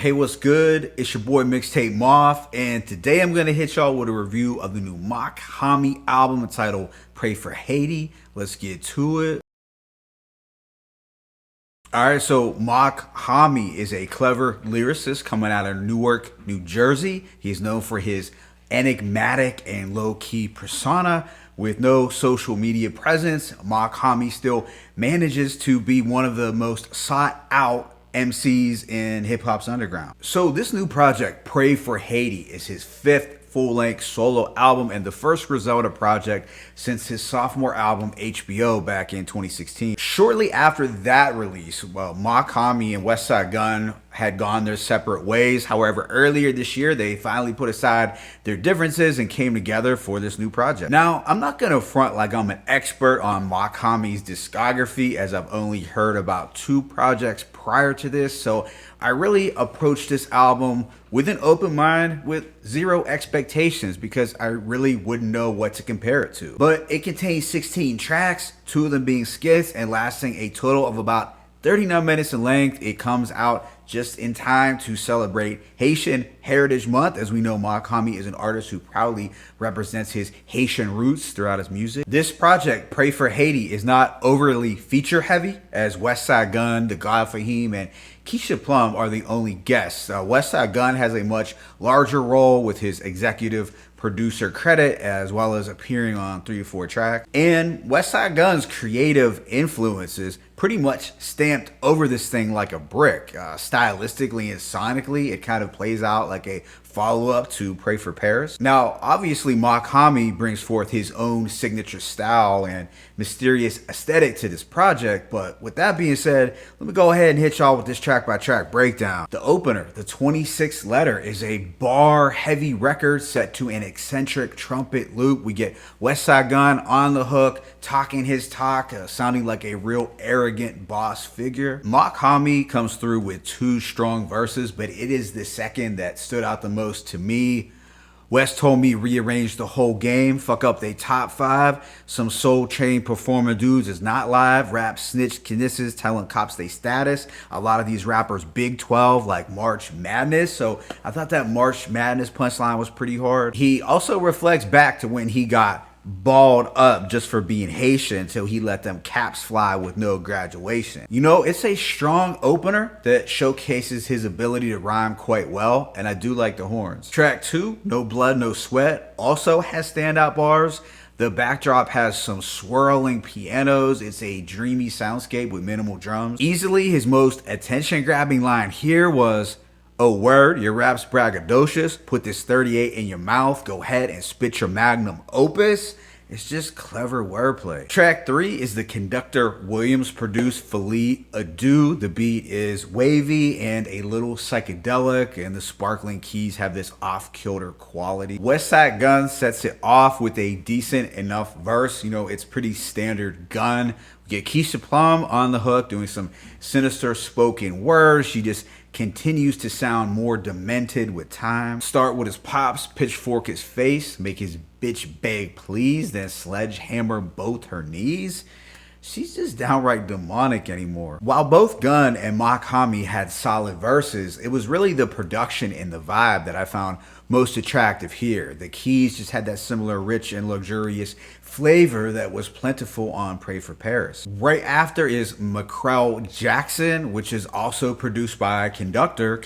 Hey, what's good? It's your boy Mixtape Moth, and today I'm going to hit y'all with a review of the new Mach-Hommy album entitled For Haiti. Let's get to it. Alright, so Mach-Hommy is a clever lyricist coming out of Newark, New Jersey. He's known for his enigmatic and low-key persona. With no social media presence, Mach-Hommy still manages to be one of the most sought-out MCs in hip-hop's underground. So this new project, For Haiti, is his fifth full-length solo album and the first Griselda project since his sophomore album HBO back in 2016. Shortly after that release, Mach-Hommy and Westside Gunn had gone their separate ways. However, earlier this year, they finally put aside their differences and came together for this new project. Now, I'm not gonna front like I'm an expert on Mach-Hommy's discography, as I've only heard about 2 projects prior to this, so I really approached this album with an open mind, with 0 expectations, because I really wouldn't know what to compare it to. But it contains 16 tracks, 2 of them being skits and lasting a total of about 39 minutes in length. It comes out just in time to celebrate Haitian Heritage Month, as we know Mach-Hommy is an artist who proudly represents his Haitian roots throughout his music. This project, For Haiti, is not overly feature heavy, as Westside Gunn, The God Fahim, and Keisha Plum are the only guests. Westside Gunn has a much larger role with his executive producer credit, as well as appearing on 3 or 4 tracks. And Westside Gunn's creative influences pretty much stamped over this thing like a brick. Stylistically and sonically, it kind of plays out like a follow-up to Pray for Paris. Now, obviously, Mach-Hommy brings forth his own signature style and mysterious aesthetic to this project, but with that being said, let me go ahead and hit y'all with this track-by-track breakdown. The opener, the 26th Letter, is a bar-heavy record set to an eccentric trumpet loop. We get Westside Gunn on the hook, talking his talk, sounding like a real arrogant boss figure. Mach-Hommy comes through with 2 strong verses, but it is the second that stood out the most to me. West told me rearrange the whole game, fuck up they top 5. Some Soul Chain performer dudes is not live. Rap snitch Kinesis telling cops they status. A lot of these rappers Big 12 like March Madness. So I thought that March Madness punchline was pretty hard. He also reflects back to when he got balled up just for being Haitian until he let them caps fly with no graduation. You know, it's a strong opener that showcases his ability to rhyme quite well, and I do like the horns. Track 2, No Blood, No Sweat, also has standout bars. The backdrop has some swirling pianos. It's a dreamy soundscape with minimal drums. Easily his most attention-grabbing line here was, "Oh word, your rap's braggadocious. Put this 38 in your mouth. Go ahead and spit your magnum opus." It's just clever wordplay. Track 3 is the Conductor Williams produced Philippe Adu. The beat is wavy and a little psychedelic, and the sparkling keys have this off-kilter quality. Westside Gunn sets it off with a decent enough verse. You know, it's pretty standard Gunn. We get Keisha Plum on the hook doing some sinister spoken words. She just continues to sound more demented with time. Start with his pops, pitchfork his face, make his bitch beg please, then sledgehammer both her knees. She's just downright demonic anymore. While both Gunn and Mach-Hommy had solid verses, it was really the production and the vibe that I found most attractive here. The keys just had that similar rich and luxurious flavor that was plentiful on Pray for Paris. Right after is Mackrell Jackson, which is also produced by Conductor.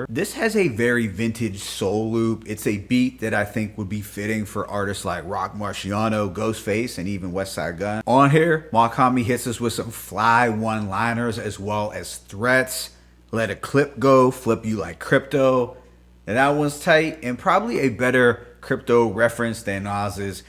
This has a very vintage soul loop. It's a beat that I think would be fitting for artists like Rock Marciano, Ghostface, and even Westside Gunn. On here, Mach-Hommy hits us with some fly one-liners as well as threats. Let a clip go, flip you like crypto. And that one's tight, and probably a better crypto reference than Nas's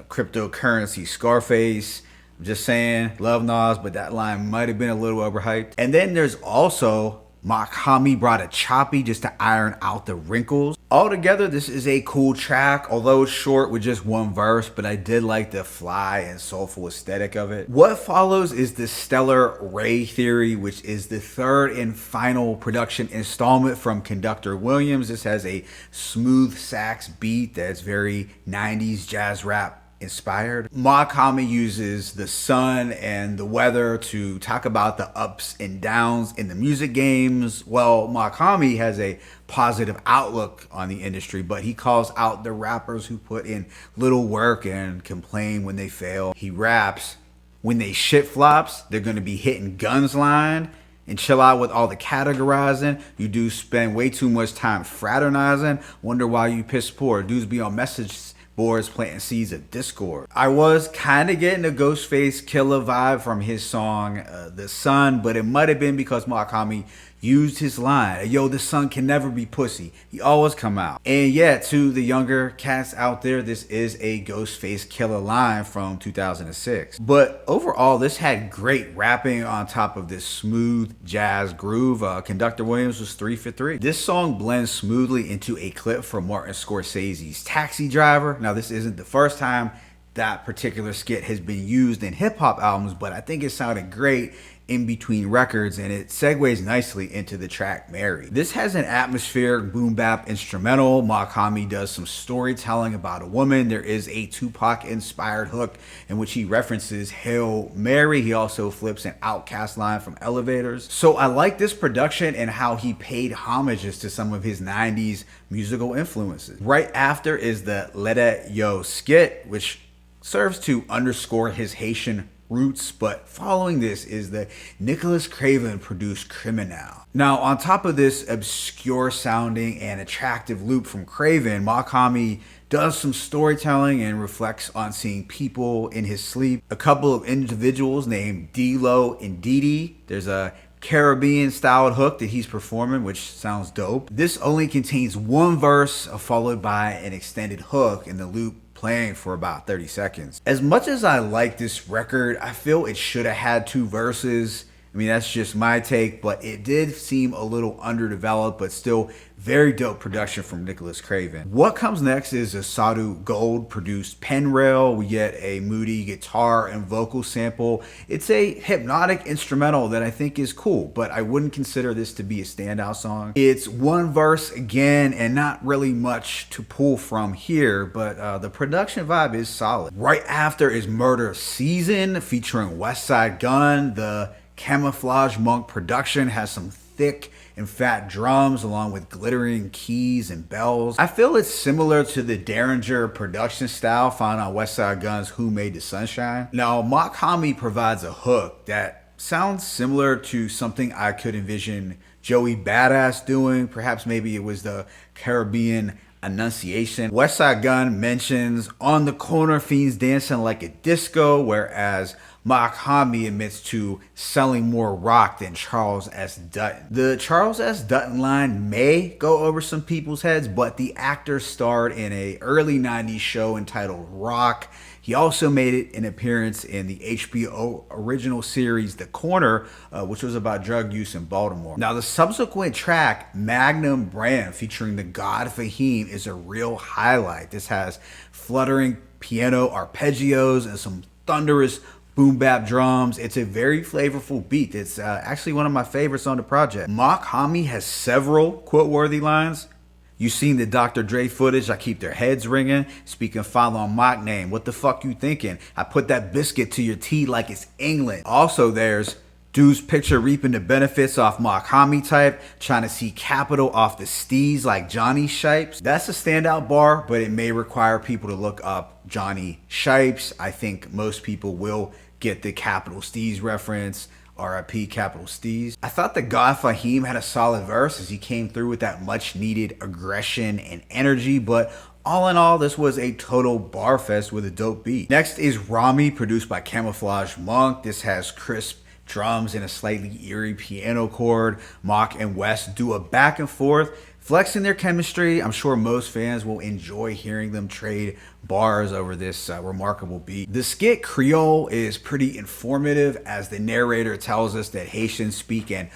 cryptocurrency Scarface. I'm just saying, love Nas, but that line might have been a little overhyped. And then there's also Mach-Hommy brought a choppy just to iron out the wrinkles. Altogether, this is a cool track, although it's short with just 1 verse, but I did like the fly and soulful aesthetic of it. What follows is the Stellar Ray Theory, which is the 3rd and final production installment from Conductor Williams. This has a smooth sax beat that's very 90s jazz rap inspired. Mach-Hommy uses the sun and the weather to talk about the ups and downs in the music games. Well, Mach-Hommy has a positive outlook on the industry, but he calls out the rappers who put in little work and complain when they fail. He raps, when they shit flops, they're going to be hitting guns line. And chill out with all the categorizing. You do spend way too much time fraternizing. Wonder why you piss poor. Dudes be on message boards planting seeds of discord. I was kind of getting a Ghostface Killer vibe from his song The Sun, but it might have been because Mach-Hommy used his line, yo, the sun can never be pussy. He always come out. And yeah, to the younger cats out there, this is a Ghostface Killer line from 2006. But overall, this had great rapping on top of this smooth jazz groove. Conductor Williams was 3 for 3. This song blends smoothly into a clip from Martin Scorsese's Taxi Driver. Now, this isn't the first time that particular skit has been used in hip-hop albums, but I think it sounded great in between records, and it segues nicely into the track Mary. This has an atmospheric boom bap instrumental. Mach-Hommy does some storytelling about a woman. There is a Tupac inspired hook in which he references Hail Mary. He also flips an Outkast line from Elevators. So I like this production and how he paid homages to some of his 90s musical influences. Right after is the Let It Yo skit, which serves to underscore his Haitian roots, but following this is the Nicholas Craven produced Criminal. Now, on top of this obscure sounding and attractive loop from Craven, Mach-Hommy does some storytelling and reflects on seeing people in his sleep. A couple of individuals named D-Lo and Didi. There's a Caribbean styled hook that he's performing, which sounds dope. This only contains one verse followed by an extended hook in the loop playing for about 30 seconds. As much as I like this record, I feel it should have had 2 verses. I mean, that's just my take, but it did seem a little underdeveloped, but still very dope production from Nicholas Craven. What comes next is a Sadu Gold produced pen rail. We get a moody guitar and vocal sample. It's a hypnotic instrumental that I think is cool, but I wouldn't consider this to be a standout song. It's one verse again and not really much to pull from here, but the production vibe is solid. Right after is Murder Season featuring Westside Gunn. The Camouflage Monk production has some thick and fat drums along with glittering keys and bells. I feel it's similar to the Derringer production style found on Westside Gunn's Who Made the Sunshine. Now, Mach-Hommy provides a hook that sounds similar to something I could envision Joey Badass doing. Perhaps maybe it was the Caribbean Annunciation. Westside Gunn mentions on the corner fiends dancing like a disco, whereas Mach-Hommy admits to selling more rock than Charles S. Dutton. The Charles S. Dutton line may go over some people's heads, but the actor starred in an early 90s show entitled Rock. He also made an appearance in the HBO original series The Corner, which was about drug use in Baltimore. Now, the subsequent track, Magnum Brand, featuring the God Fahim, is a real highlight. This has fluttering piano arpeggios and some thunderous boom bap drums. It's a very flavorful beat. It's actually one of my favorites on the project. Mach-Hommy has several quote-worthy lines. You seen the Dr. Dre footage, I keep their heads ringing. Speaking foul on Mach name, what the fuck you thinking? I put that biscuit to your tea like it's England. Also, there's dude's picture reaping the benefits off Mach-Hommy type, trying to see capital off the steez like Johnny Shipes. That's a standout bar, but it may require people to look up Johnny Shipes. I think most people will get the Capital Steez reference. RIP Capital Steez. I thought the God Fahim had a solid verse as he came through with that much needed aggression and energy, but all in all, this was a total bar fest with a dope beat. Next is Rami, produced by Camouflage Monk. This has crisp drums and a slightly eerie piano chord. Mach and West do a back and forth, flexing their chemistry. I'm sure most fans will enjoy hearing them trade bars over this remarkable beat. The skit Creole is pretty informative as the narrator tells us that Haitians speak an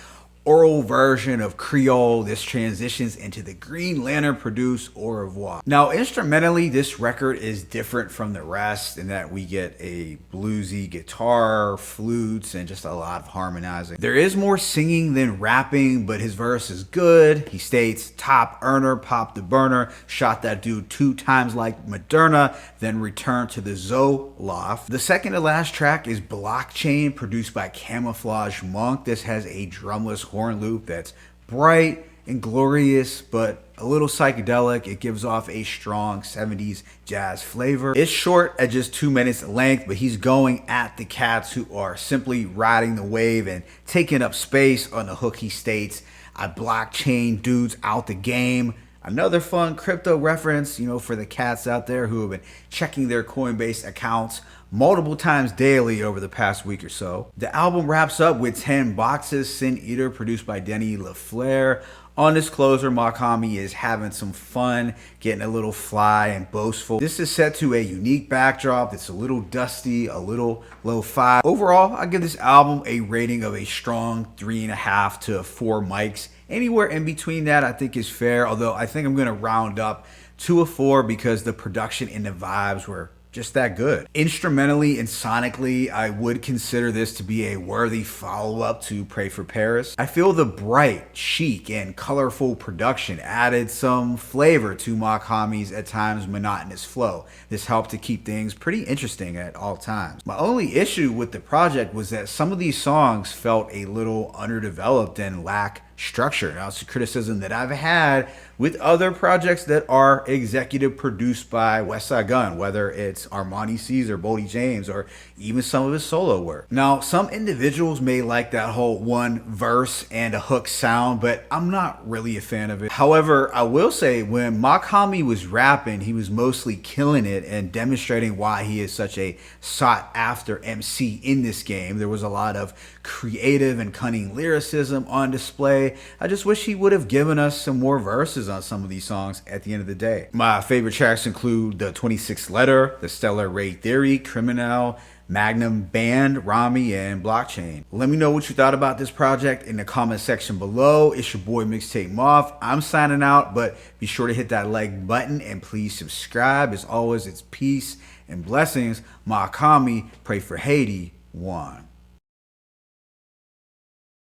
oral version of Creole. This transitions into the Green Lantern produced Au Revoir. Now, instrumentally, this record is different from the rest in that we get a bluesy guitar, flutes, and just a lot of harmonizing. There is more singing than rapping, but his verse is good. He states, top earner, pop the burner, shot that dude 2 times like Moderna, then returned to the Zoloft. The second to last track is Blockchain, produced by Camouflage Monk. This has a drumless horn loop that's bright and glorious, but a little psychedelic. It gives off a strong 70s jazz flavor. It's short at just 2 minutes length, but he's going at the cats who are simply riding the wave and taking up space. On the hook, he states, I blockchain dudes out the game. Another fun crypto reference, for the cats out there who have been checking their Coinbase accounts multiple times daily over the past week or so. The album wraps up with 10 Boxes, Sin Eater, produced by Denny LaFleur. On this closer, Mach-Hommy is having some fun, getting a little fly and boastful. This is set to a unique backdrop that's a little dusty, a little lo-fi. Overall, I give this album a rating of a strong 3.5 to 4 mics. Anywhere in between that I think is fair, although I think I'm going to round up to a 4 because the production and the vibes were just that good. Instrumentally and sonically, I would consider this to be a worthy follow-up to Pray for Paris. I feel the bright, chic, and colorful production added some flavor to Mach-Hommy's at times monotonous flow. This helped to keep things pretty interesting at all times. My only issue with the project was that some of these songs felt a little underdeveloped and lack structure. Now, it's a criticism that I've had with other projects that are executive produced by Westside Gunn, whether it's Armani C's or Boldy James, or even some of his solo work. Now, some individuals may like that whole one verse and a hook sound, but I'm not really a fan of it. However, I will say when Mach-Hommy was rapping, he was mostly killing it and demonstrating why he is such a sought after MC in this game. There was a lot of creative and cunning lyricism on display. I just wish he would have given us some more verses on some of these songs at the end of the day. My favorite tracks include The 26th Letter, The Stellar Ray Theory, Criminal, Magnum Band, Rami, and Blockchain. Let me know what you thought about this project in the comment section below. It's your boy Mixtape Moth. I'm signing out, but be sure to hit that like button and please subscribe. As always, it's peace and blessings. Mach-Hommy, Pray for Haiti, 1.